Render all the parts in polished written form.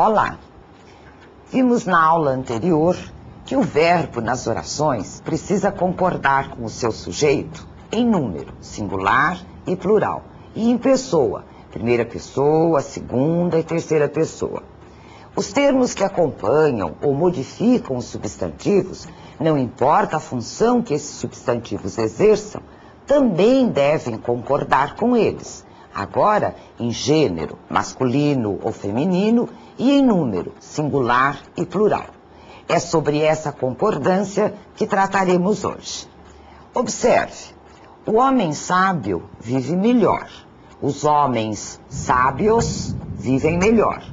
Olá! Vimos na aula anterior que o verbo nas orações precisa concordar com o seu sujeito em número, singular e plural, e em pessoa, primeira pessoa, segunda e terceira pessoa. Os termos que acompanham ou modificam os substantivos, não importa a função que esses substantivos exerçam, também devem concordar com eles. Agora, em gênero, masculino ou feminino, e em número, singular e plural. É sobre essa concordância que trataremos hoje. Observe, o homem sábio vive melhor. Os homens sábios vivem melhor.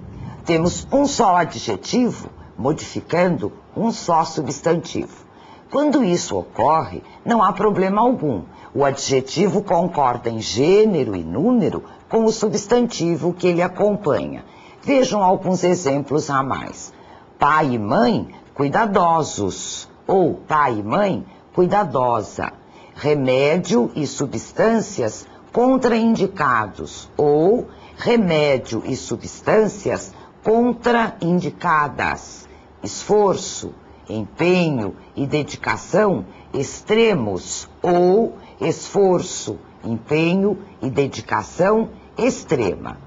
Temos um só adjetivo modificando um só substantivo. Quando isso ocorre, não há problema algum. O adjetivo concorda em gênero e número com o substantivo que ele acompanha. Vejam alguns exemplos a mais. Pai e mãe, cuidadosos. Ou pai e mãe, cuidadosa. Remédio e substâncias contraindicados. Ou remédio e substâncias contraindicadas. Esforço, empenho e dedicação extremos. Ou esforço, empenho e dedicação extrema.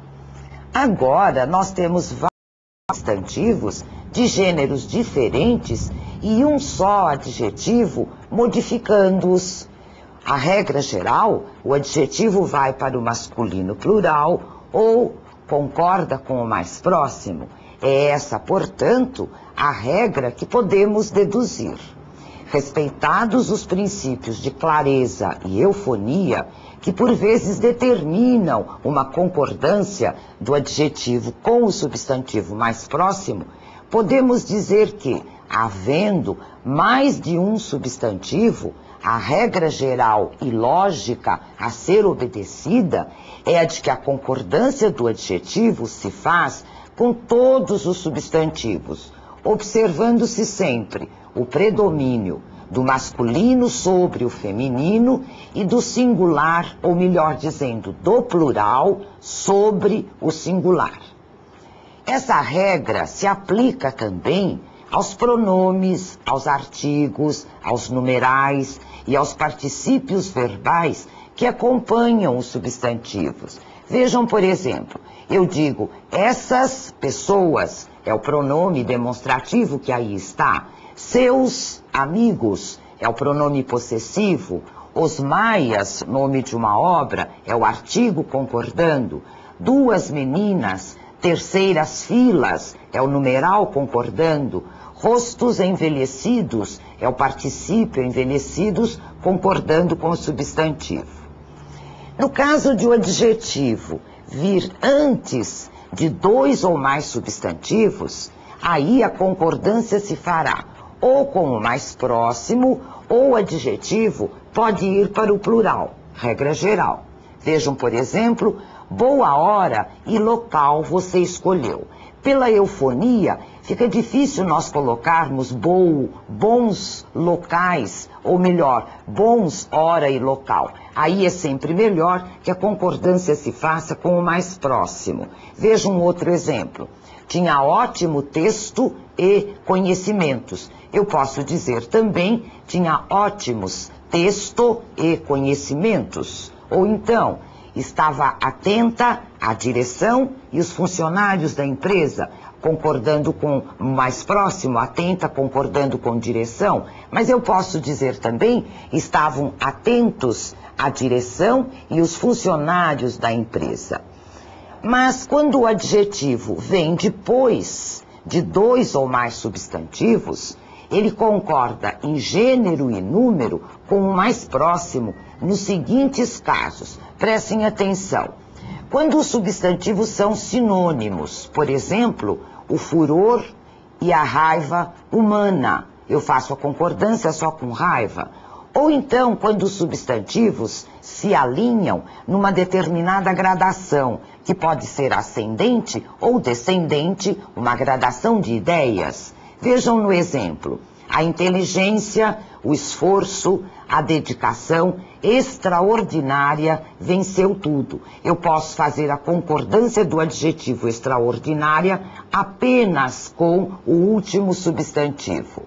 Agora, nós temos vários substantivos de gêneros diferentes e um só adjetivo modificando-os. A regra geral, o adjetivo vai para o masculino plural ou concorda com o mais próximo. É essa, portanto, a regra que podemos deduzir. Respeitados os princípios de clareza e eufonia, que por vezes determinam uma concordância do adjetivo com o substantivo mais próximo, podemos dizer que, havendo mais de um substantivo, a regra geral e lógica a ser obedecida é a de que a concordância do adjetivo se faz com todos os substantivos, observando-se sempre o predomínio do masculino sobre o feminino e do singular, ou melhor dizendo, do plural sobre o singular. Essa regra se aplica também aos pronomes, aos artigos, aos numerais e aos particípios verbais que acompanham os substantivos. Vejam, por exemplo, eu digo, essas pessoas, é o pronome demonstrativo que aí está. Seus amigos, é o pronome possessivo. Os maias, nome de uma obra, é o artigo concordando. Duas meninas, terceiras filas, é o numeral concordando. Rostos envelhecidos, é o particípio envelhecidos concordando com o substantivo. No caso de o adjetivo vir antes de dois ou mais substantivos, aí a concordância se fará ou com o mais próximo, ou o adjetivo pode ir para o plural, regra geral. Vejam, por exemplo, boa hora e local você escolheu. Pela eufonia, fica difícil nós colocarmos bons locais, ou melhor, bons hora e local. Aí é sempre melhor que a concordância se faça com o mais próximo. Vejam um outro exemplo. Tinha ótimo texto e conhecimentos. Eu posso dizer também, tinha ótimos texto e conhecimentos. Ou então, estava atenta à direção e os funcionários da empresa, concordando com o mais próximo, atenta, concordando com direção. Mas eu posso dizer também, estavam atentos à direção e os funcionários da empresa. Mas quando o adjetivo vem depois de dois ou mais substantivos, ele concorda em gênero e número com o mais próximo nos seguintes casos. Prestem atenção. Quando os substantivos são sinônimos, por exemplo, o furor e a raiva humana, eu faço a concordância só com raiva. Ou então, quando os substantivos se alinham numa determinada gradação, que pode ser ascendente ou descendente, uma gradação de ideias. Vejam no exemplo. A inteligência, o esforço, a dedicação extraordinária venceu tudo. Eu posso fazer a concordância do adjetivo extraordinária apenas com o último substantivo.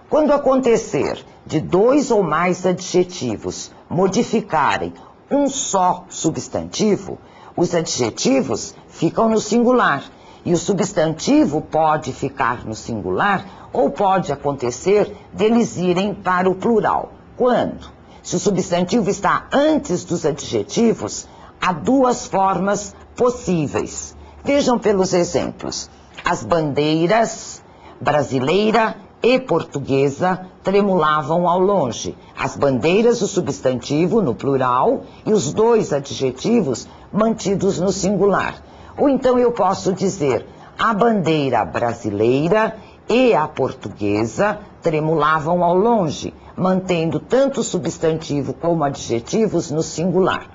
Quando acontecer de 2 ou mais adjetivos modificarem um só substantivo, os adjetivos ficam no singular e o substantivo pode ficar no singular ou pode acontecer deles irem para o plural. Quando? Se o substantivo está antes dos adjetivos, há 2 formas possíveis. Vejam pelos exemplos. As bandeiras brasileira e portuguesa tremulavam ao longe. As bandeiras, o substantivo no plural e os 2 adjetivos mantidos no singular. Ou então eu posso dizer, a bandeira brasileira e a portuguesa tremulavam ao longe, mantendo tanto o substantivo como adjetivos no singular.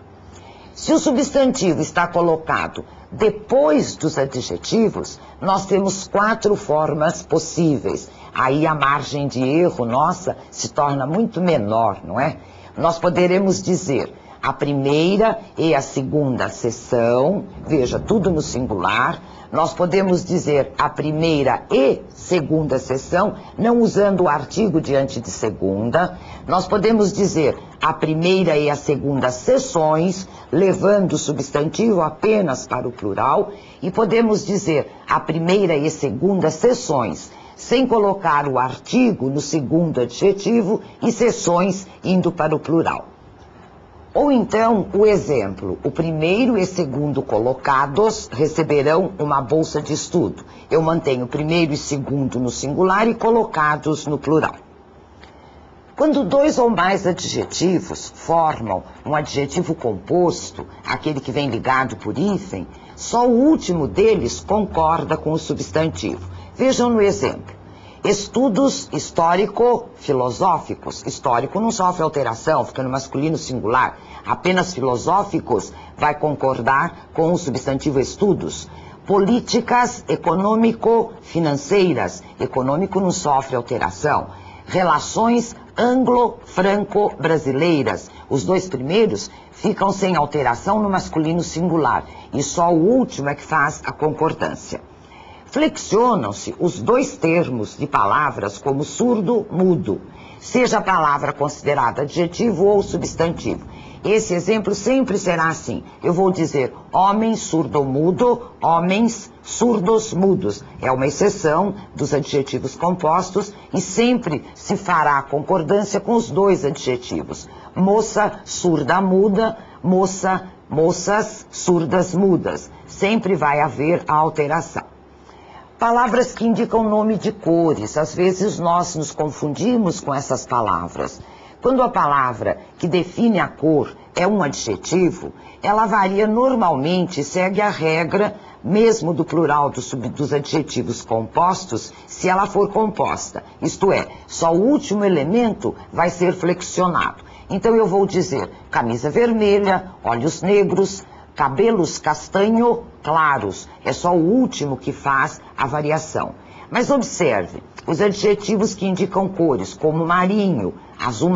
Se o substantivo está colocado depois dos adjetivos, nós temos 4 formas possíveis. Aí a margem de erro nossa se torna muito menor, não é? Nós poderemos dizer a primeira e a segunda seção, veja, tudo no singular. Nós podemos dizer a primeira e segunda seção, não usando o artigo diante de segunda. Nós podemos dizer a primeira e a segunda seções, levando o substantivo apenas para o plural. E podemos dizer a primeira e segunda seções, sem colocar o artigo no segundo adjetivo e seções indo para o plural. Ou então, o exemplo, o primeiro e segundo colocados receberão uma bolsa de estudo. Eu mantenho primeiro e segundo no singular e colocados no plural. Quando 2 ou mais adjetivos formam um adjetivo composto, aquele que vem ligado por hífen, só o último deles concorda com o substantivo. Vejam no exemplo. Estudos histórico-filosóficos. Histórico não sofre alteração, fica no masculino singular. Apenas filosóficos vai concordar com o substantivo estudos. Políticas econômico-financeiras. Econômico não sofre alteração. Relações anglo-franco-brasileiras. Os 2 primeiros ficam sem alteração no masculino singular. E só o último é que faz a concordância. Flexionam-se os 2 termos de palavras como surdo-mudo, seja a palavra considerada adjetivo ou substantivo. Esse exemplo sempre será assim. Eu vou dizer homem surdo-mudo, homens surdos-mudos. É uma exceção dos adjetivos compostos e sempre se fará a concordância com os 2 adjetivos. Moça surda-muda, moças surdas-mudas. Sempre vai haver a alteração. Palavras que indicam nome de cores. Às vezes nós nos confundimos com essas palavras. Quando a palavra que define a cor é um adjetivo, ela varia normalmente, segue a regra mesmo do plural dos adjetivos compostos, se ela for composta. Isto é, só o último elemento vai ser flexionado. Então eu vou dizer camisa vermelha, olhos negros, cabelos castanho claros. É só o último que faz a variação. Mas observe, os adjetivos que indicam cores, como marinho, azul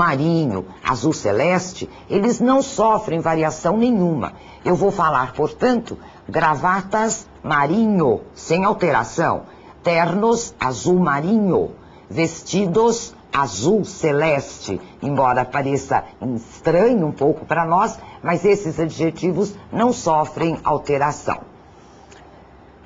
celeste, eles não sofrem variação nenhuma. Eu vou falar, portanto, gravatas marinho, sem alteração. Ternos azul marinho, vestidos azul celeste, embora pareça estranho um pouco para nós, mas esses adjetivos não sofrem alteração.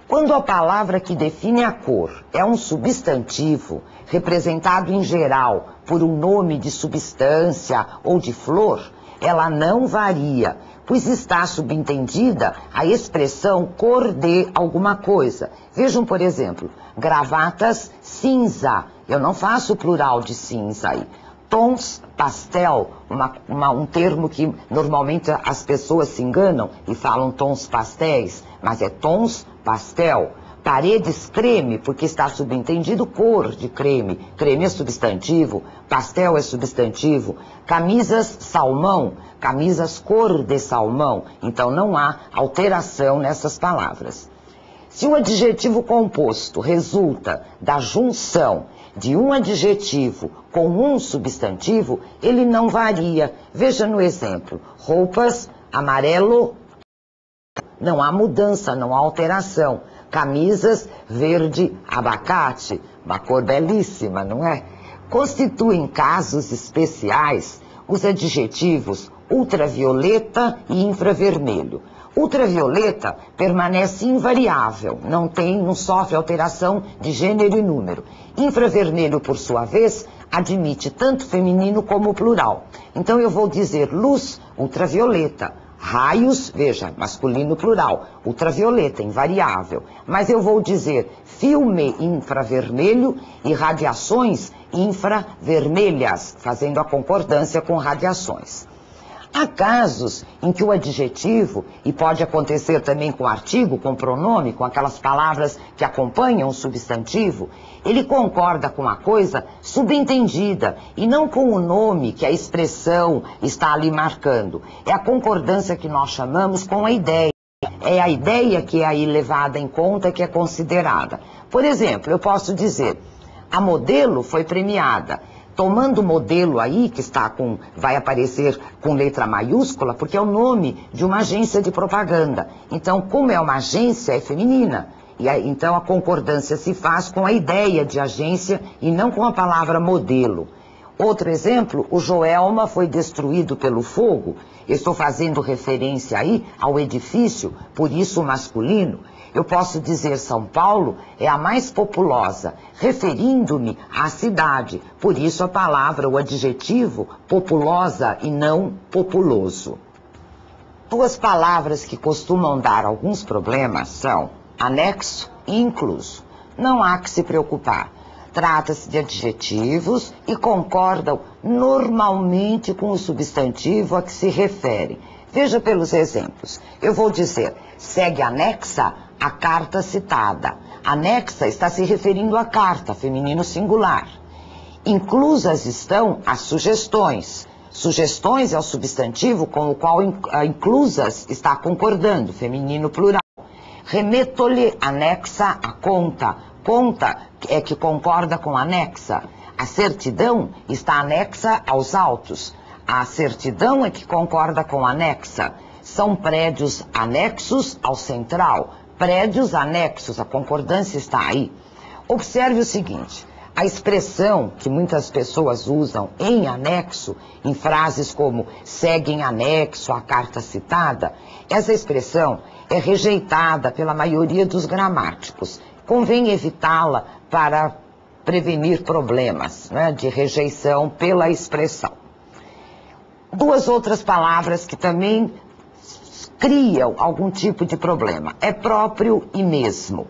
Quando a palavra que define a cor é um substantivo, representado em geral por um nome de substância ou de flor, ela não varia, pois está subentendida a expressão cor de alguma coisa. Vejam, por exemplo, gravatas cinza. Eu não faço o plural de cinza aí. Tons pastel, um termo que normalmente as pessoas se enganam e falam tons pastéis, mas é tons pastel. Paredes creme, porque está subentendido cor de creme. Creme é substantivo, pastel é substantivo. Camisas salmão, camisas cor de salmão. Então não há alteração nessas palavras. Se o adjetivo composto resulta da junção de um adjetivo com um substantivo, ele não varia. Veja no exemplo, roupas, amarelo, não há mudança, não há alteração. Camisas, verde, abacate, uma cor belíssima, não é? Constituem casos especiais os adjetivos ultravioleta e infravermelho. Ultravioleta permanece invariável, não sofre alteração de gênero e número. Infravermelho, por sua vez, admite tanto feminino como plural. Então eu vou dizer luz ultravioleta, raios, veja, masculino plural, ultravioleta, invariável. Mas eu vou dizer filme infravermelho e radiações infravermelhas, fazendo a concordância com radiações. Há casos em que o adjetivo, e pode acontecer também com artigo, com pronome, com aquelas palavras que acompanham o substantivo, ele concorda com a coisa subentendida e não com o nome que a expressão está ali marcando. É a concordância que nós chamamos com a ideia. É a ideia que é aí levada em conta, que é considerada. Por exemplo, eu posso dizer, a modelo foi premiada. Tomando o modelo aí, que vai aparecer com letra maiúscula, porque é o nome de uma agência de propaganda. Então, como é uma agência, é feminina. Então, a concordância se faz com a ideia de agência e não com a palavra modelo. Outro exemplo, o Joelma foi destruído pelo fogo. Eu estou fazendo referência aí ao edifício, por isso masculino. Eu posso dizer São Paulo é a mais populosa, referindo-me à cidade. Por isso a palavra, o adjetivo, populosa e não populoso. Duas palavras que costumam dar alguns problemas são anexo e incluso. Não há que se preocupar. Trata-se de adjetivos e concordam normalmente com o substantivo a que se referem. Veja pelos exemplos. Eu vou dizer, segue anexa a carta citada. Anexa está se referindo à carta, feminino singular. Inclusas estão as sugestões. Sugestões é o substantivo com o qual inclusas está concordando, feminino plural. Remeto-lhe anexa a conta. Conta é que concorda com anexa. A certidão está anexa aos autos. A certidão é que concorda com anexa. São prédios anexos ao central. Prédios anexos, a concordância está aí. Observe o seguinte, a expressão que muitas pessoas usam em anexo, em frases como segue em anexo a carta citada, essa expressão é rejeitada pela maioria dos gramáticos. Convém evitá-la para prevenir problemas, né, de rejeição pela expressão. Duas outras palavras que também criam algum tipo de problema. É próprio e mesmo.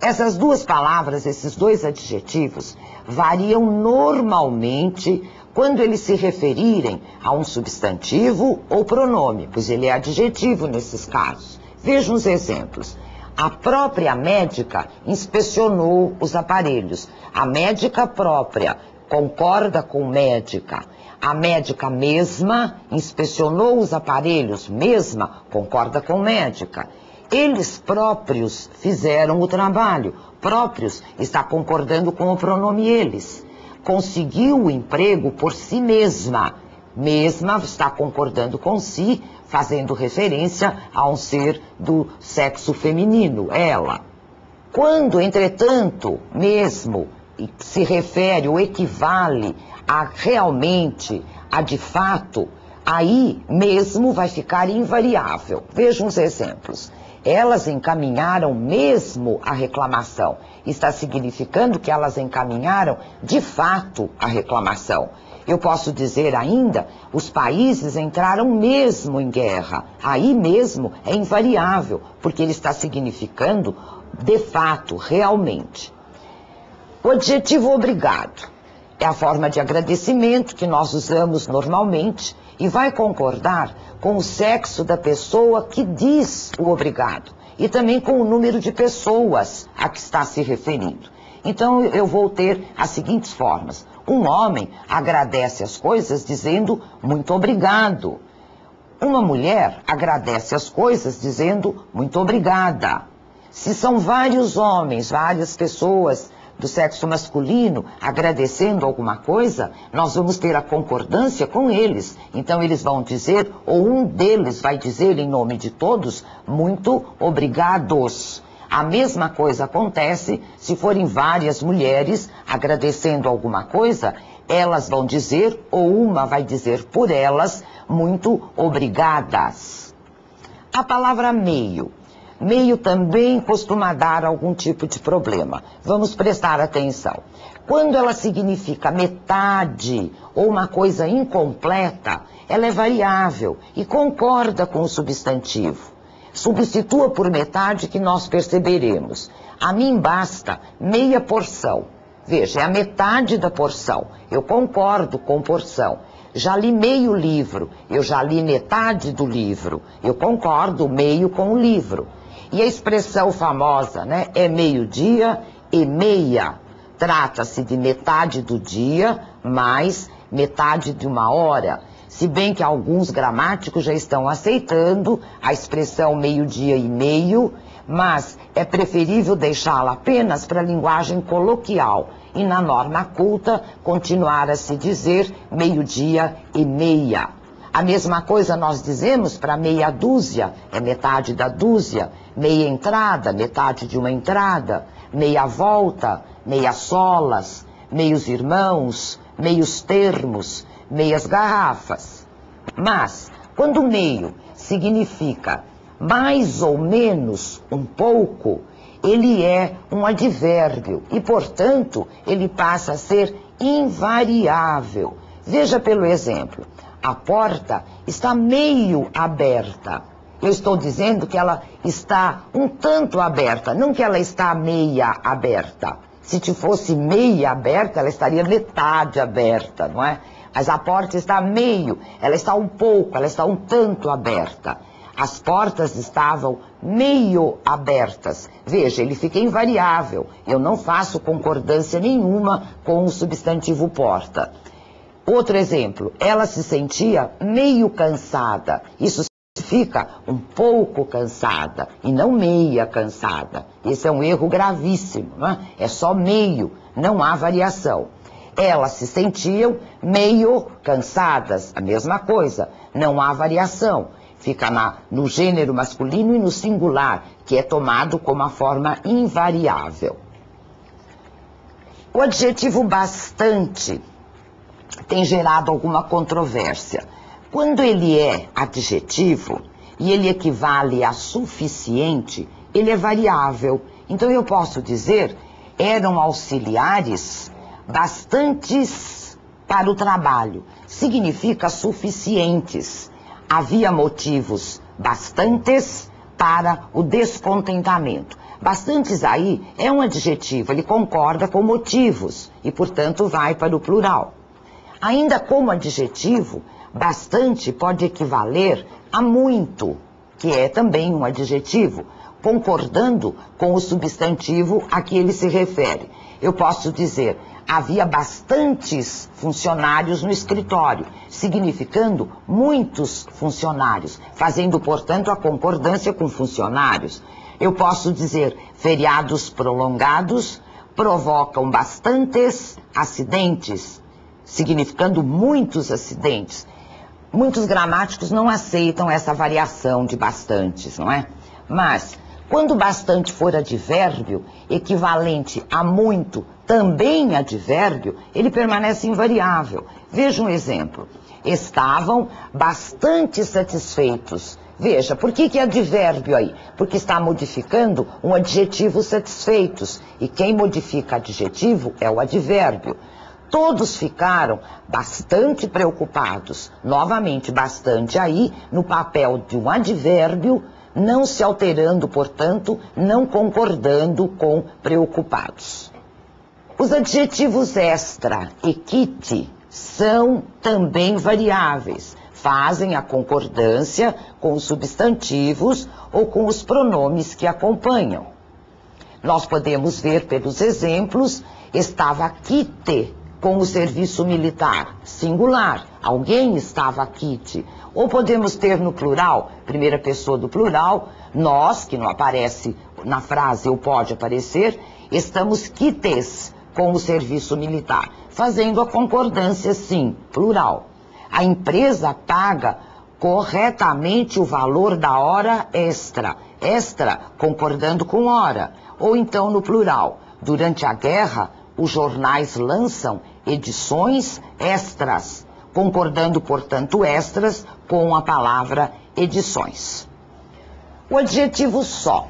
Essas duas palavras, esses dois adjetivos, variam normalmente quando eles se referirem a um substantivo ou pronome, pois ele é adjetivo nesses casos. Vejam os exemplos. A própria médica inspecionou os aparelhos. A médica própria concorda com médica. A médica mesma inspecionou os aparelhos, mesma concorda com médica. Eles próprios fizeram o trabalho. Próprios está concordando com o pronome eles. Conseguiu o emprego por si mesma. Mesma está concordando com si, fazendo referência a um ser do sexo feminino, ela. Quando, entretanto, mesmo se refere ou equivale a realmente, a de fato, aí mesmo vai ficar invariável. Vejam os exemplos. Elas encaminharam mesmo a reclamação. Está significando que elas encaminharam de fato a reclamação. Eu posso dizer ainda, os países entraram mesmo em guerra. Aí mesmo é invariável, porque ele está significando de fato, realmente. O adjetivo obrigado é a forma de agradecimento que nós usamos normalmente e vai concordar com o sexo da pessoa que diz o obrigado e também com o número de pessoas a que está se referindo. Então eu vou ter as seguintes formas. Um homem agradece as coisas dizendo muito obrigado. Uma mulher agradece as coisas dizendo muito obrigada. Se são vários homens, várias pessoas do sexo masculino agradecendo alguma coisa, nós vamos ter a concordância com eles. Então eles vão dizer, ou um deles vai dizer em nome de todos, muito obrigados. A mesma coisa acontece se forem várias mulheres agradecendo alguma coisa, elas vão dizer, ou uma vai dizer por elas, muito obrigadas. A palavra meio. Meio também costuma dar algum tipo de problema. Vamos prestar atenção. Quando ela significa metade ou uma coisa incompleta, ela é variável e concorda com o substantivo. Substitua por metade que nós perceberemos. A mim basta meia porção. Veja, é a metade da porção. Eu concordo com porção. Já li meio livro, eu já li metade do livro. Eu concordo meio com o livro. E a expressão famosa, né, é meio-dia e meia. Trata-se de metade do dia mais metade de uma hora. Se bem que alguns gramáticos já estão aceitando a expressão meio-dia e meio, mas é preferível deixá-la apenas para a linguagem coloquial e na norma culta continuar a se dizer meio-dia e meia. A mesma coisa nós dizemos para meia dúzia, é metade da dúzia, meia entrada, metade de uma entrada, meia volta, meia solas, meios irmãos, meios termos, meias garrafas. Mas, quando meio significa mais ou menos um pouco, ele é um advérbio e, portanto, ele passa a ser invariável. Veja pelo exemplo, a porta está meio aberta. Eu estou dizendo que ela está um tanto aberta, não que ela está meia aberta. Se fosse meia aberta, ela estaria metade aberta, não é? Mas a porta está meio, ela está um pouco, ela está um tanto aberta. As portas estavam meio abertas. Veja, ele fica invariável. Eu não faço concordância nenhuma com o substantivo porta. Outro exemplo, ela se sentia meio cansada. Isso significa um pouco cansada e não meia cansada. Esse é um erro gravíssimo, não é? É só meio, não há variação. Elas se sentiam meio cansadas, a mesma coisa, não há variação. Fica no gênero masculino e no singular, que é tomado como a forma invariável. O adjetivo bastante tem gerado alguma controvérsia. Quando ele é adjetivo e ele equivale a suficiente, ele é variável. Então eu posso dizer, eram auxiliares bastantes para o trabalho. Significa suficientes. Havia motivos bastantes para o descontentamento. Bastantes aí é um adjetivo, ele concorda com motivos e, portanto, vai para o plural. Ainda como adjetivo, bastante pode equivaler a muito, que é também um adjetivo, concordando com o substantivo a que ele se refere. Eu posso dizer, havia bastantes funcionários no escritório, significando muitos funcionários, fazendo, portanto, a concordância com funcionários. Eu posso dizer, feriados prolongados provocam bastantes acidentes, significando muitos acidentes. Muitos gramáticos não aceitam essa variação de bastantes, não é? Mas, quando bastante for advérbio, equivalente a muito, também advérbio, ele permanece invariável. Veja um exemplo. Estavam bastante satisfeitos. Veja, por que é advérbio aí? Porque está modificando um adjetivo satisfeitos. E quem modifica adjetivo é o advérbio. Todos ficaram bastante preocupados. Novamente, bastante aí, no papel de um advérbio, não se alterando, portanto, não concordando com preocupados. Os adjetivos extra e quite são também variáveis. Fazem a concordância com os substantivos ou com os pronomes que acompanham. Nós podemos ver pelos exemplos, estava quite com o serviço militar, singular, alguém estava quite. Ou podemos ter no plural, primeira pessoa do plural, nós, que não aparece na frase ou pode aparecer, estamos quites com o serviço militar, fazendo a concordância, sim, plural. A empresa paga corretamente o valor da hora extra, extra concordando com hora, ou então no plural. Durante a guerra, os jornais lançam edições extras, concordando, portanto, extras com a palavra edições. O adjetivo só,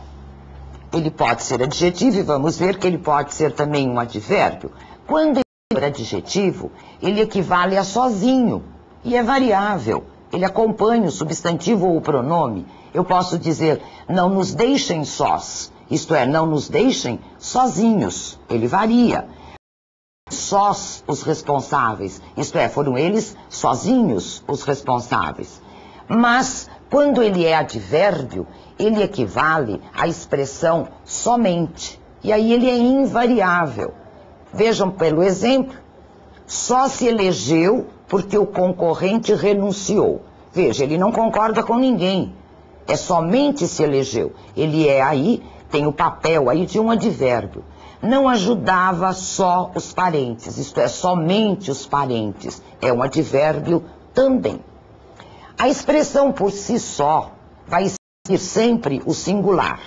ele pode ser adjetivo e vamos ver que ele pode ser também um advérbio. Quando ele é adjetivo, ele equivale a sozinho e é variável. Ele acompanha o substantivo ou o pronome. Eu posso dizer, não nos deixem sós, isto é, não nos deixem sozinhos. Ele varia. Sós os responsáveis, isto é, foram eles sozinhos os responsáveis. Mas, quando ele é advérbio, ele equivale à expressão somente. E aí ele é invariável. Vejam pelo exemplo, só se elegeu porque o concorrente renunciou. Veja, ele não concorda com ninguém. É somente se elegeu. Ele é aí, tem o papel aí de um advérbio. Não ajudava só os parentes, isto é, somente os parentes. É um advérbio também. A expressão por si só vai ser sempre o singular,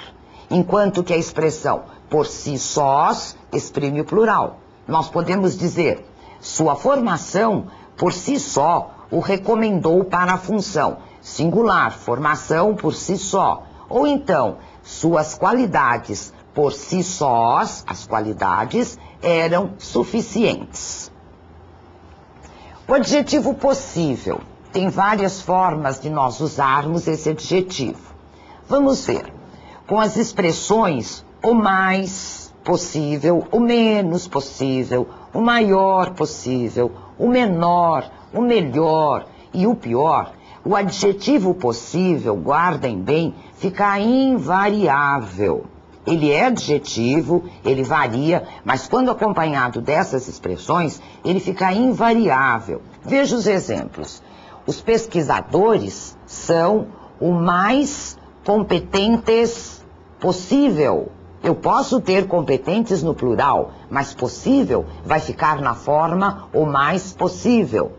enquanto que a expressão por si sós exprime o plural. Nós podemos dizer, sua formação por si só o recomendou para a função. Singular, formação por si só. Ou então, suas qualidades por si sós, as qualidades, eram suficientes. O adjetivo possível. Tem várias formas de nós usarmos esse adjetivo. Vamos ver. Com as expressões o mais possível, o menos possível, o maior possível, o menor, o melhor e o pior, o adjetivo possível, guardem bem, fica invariável. Ele é adjetivo, ele varia, mas quando acompanhado dessas expressões, ele fica invariável. Veja os exemplos. Os pesquisadores são o mais competentes possível. Eu posso ter competentes no plural, mas possível vai ficar na forma o mais possível.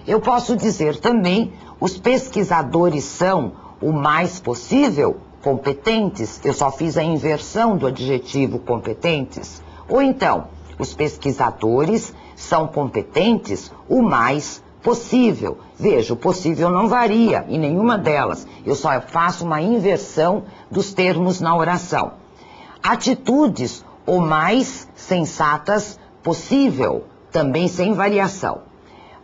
Eu posso dizer também, os pesquisadores são o mais possível competentes. Eu só fiz a inversão do adjetivo competentes. Ou então, os pesquisadores são competentes o mais possível. Veja, o possível não varia em nenhuma delas. Eu só faço uma inversão dos termos na oração. Atitudes o mais sensatas possível, também sem variação.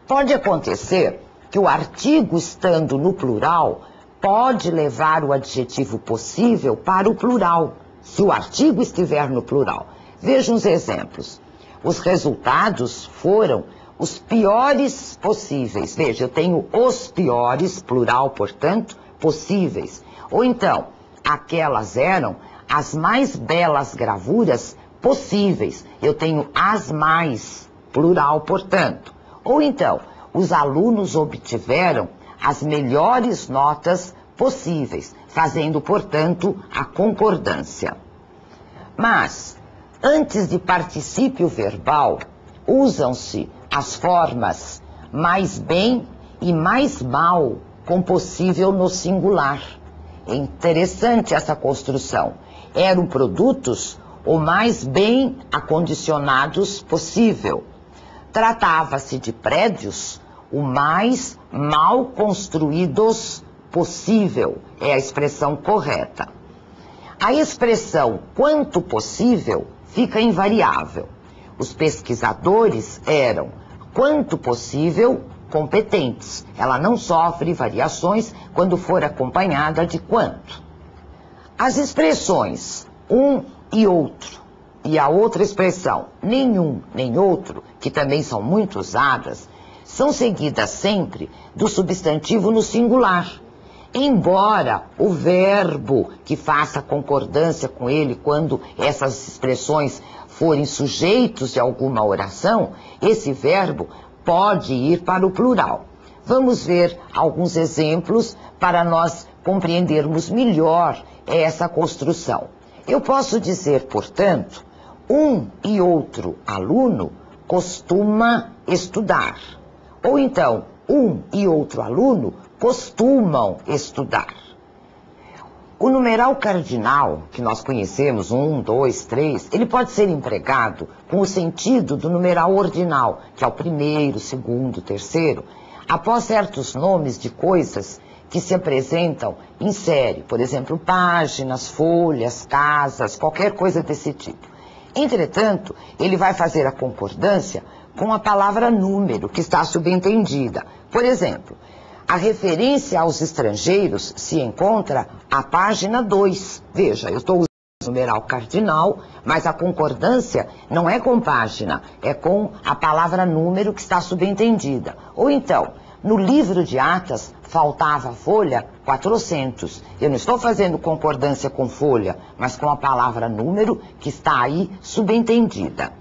Pode acontecer que o artigo estando no plural pode levar o adjetivo possível para o plural, se o artigo estiver no plural. Vejam os exemplos. Os resultados foram os piores possíveis. Veja, eu tenho os piores, plural, portanto, possíveis. Ou então, aquelas eram as mais belas gravuras possíveis. Eu tenho as mais, plural, portanto. Ou então, os alunos obtiveram as melhores notas possíveis, fazendo, portanto, a concordância. Mas, antes de particípio verbal, usam-se as formas mais bem e mais mal com possível no singular. É interessante essa construção. Eram produtos o mais bem acondicionados possível. Tratava-se de prédios o mais mal construídos possível. É a expressão correta. A expressão quanto possível fica invariável. Os pesquisadores eram quanto possível competentes. Ela não sofre variações quando for acompanhada de quanto. As expressões um e outro e a outra expressão nenhum nem outro, que também são muito usadas, são seguidas sempre do substantivo no singular. Embora o verbo que faça concordância com ele quando essas expressões forem sujeitos de alguma oração, esse verbo pode ir para o plural. Vamos ver alguns exemplos para nós compreendermos melhor essa construção. Eu posso dizer, portanto, um e outro aluno costuma estudar. Ou então, um e outro aluno costumam estudar. O numeral cardinal, que nós conhecemos, 1, 2, 3, ele pode ser empregado com o sentido do numeral ordinal, que é o primeiro, segundo, terceiro, após certos nomes de coisas que se apresentam em série, por exemplo, páginas, folhas, casas, qualquer coisa desse tipo. Entretanto, ele vai fazer a concordância com a palavra número, que está subentendida. Por exemplo, a referência aos estrangeiros se encontra à página 2. Veja, eu estou usando o numeral cardinal, mas a concordância não é com página, é com a palavra número que está subentendida. Ou então, no livro de Atas, faltava a folha 400. Eu não estou fazendo concordância com folha, mas com a palavra número que está aí subentendida.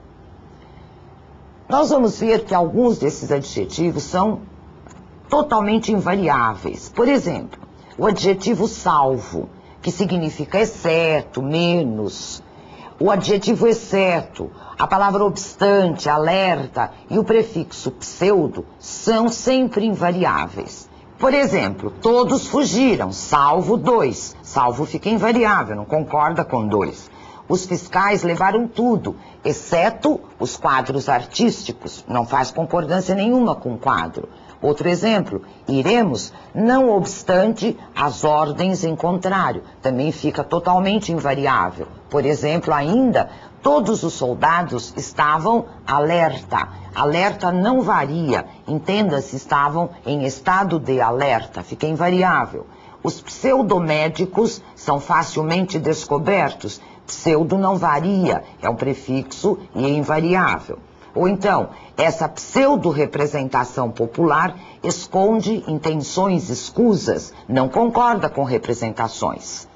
Nós vamos ver que alguns desses adjetivos são totalmente invariáveis. Por exemplo, o adjetivo salvo, que significa exceto, menos. O adjetivo exceto, a palavra obstante, alerta e o prefixo pseudo são sempre invariáveis. Por exemplo, todos fugiram, salvo 2. Salvo fica invariável, não concorda com 2. Os fiscais levaram tudo, exceto os quadros artísticos. Não faz concordância nenhuma com o quadro. Outro exemplo, iremos, não obstante as ordens em contrário. Também fica totalmente invariável. Por exemplo, ainda, todos os soldados estavam alerta. Alerta não varia. Entenda-se, estavam em estado de alerta. Fica invariável. Os pseudomédicos são facilmente descobertos. Pseudo não varia, é um prefixo e é invariável. Ou então, essa pseudo-representação popular esconde intenções escusas, não concorda com representações.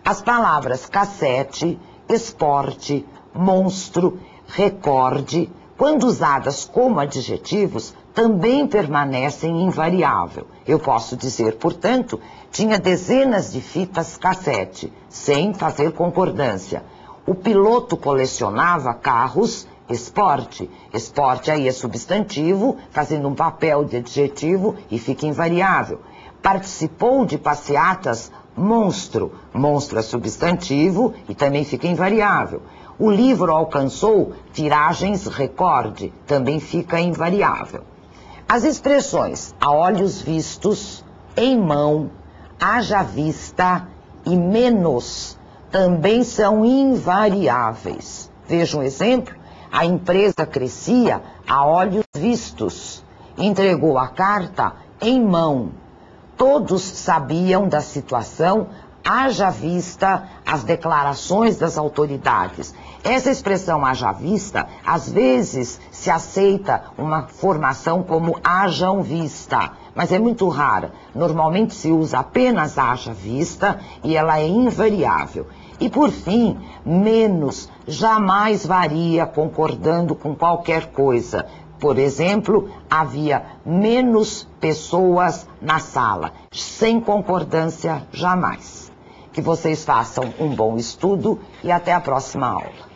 As palavras cassete, esporte, monstro, recorde, quando usadas como adjetivos, também permanecem invariável. Eu posso dizer, portanto, tinha dezenas de fitas cassete, sem fazer concordância. O piloto colecionava carros esporte. Esporte aí é substantivo, fazendo um papel de adjetivo e fica invariável. Participou de passeatas monstro. Monstro é substantivo e também fica invariável. O livro alcançou tiragens recorde, também fica invariável. As expressões a olhos vistos, em mão, haja vista e menos também são invariáveis. Veja um exemplo. A empresa crescia a olhos vistos. Entregou a carta em mão. Todos sabiam da situação, haja vista as declarações das autoridades. Essa expressão haja vista, às vezes se aceita uma formação como hajam vista, mas é muito rara. Normalmente se usa apenas haja vista e ela é invariável. E por fim, menos jamais varia concordando com qualquer coisa. Por exemplo, havia menos pessoas na sala, sem concordância jamais. Que vocês façam um bom estudo e até a próxima aula.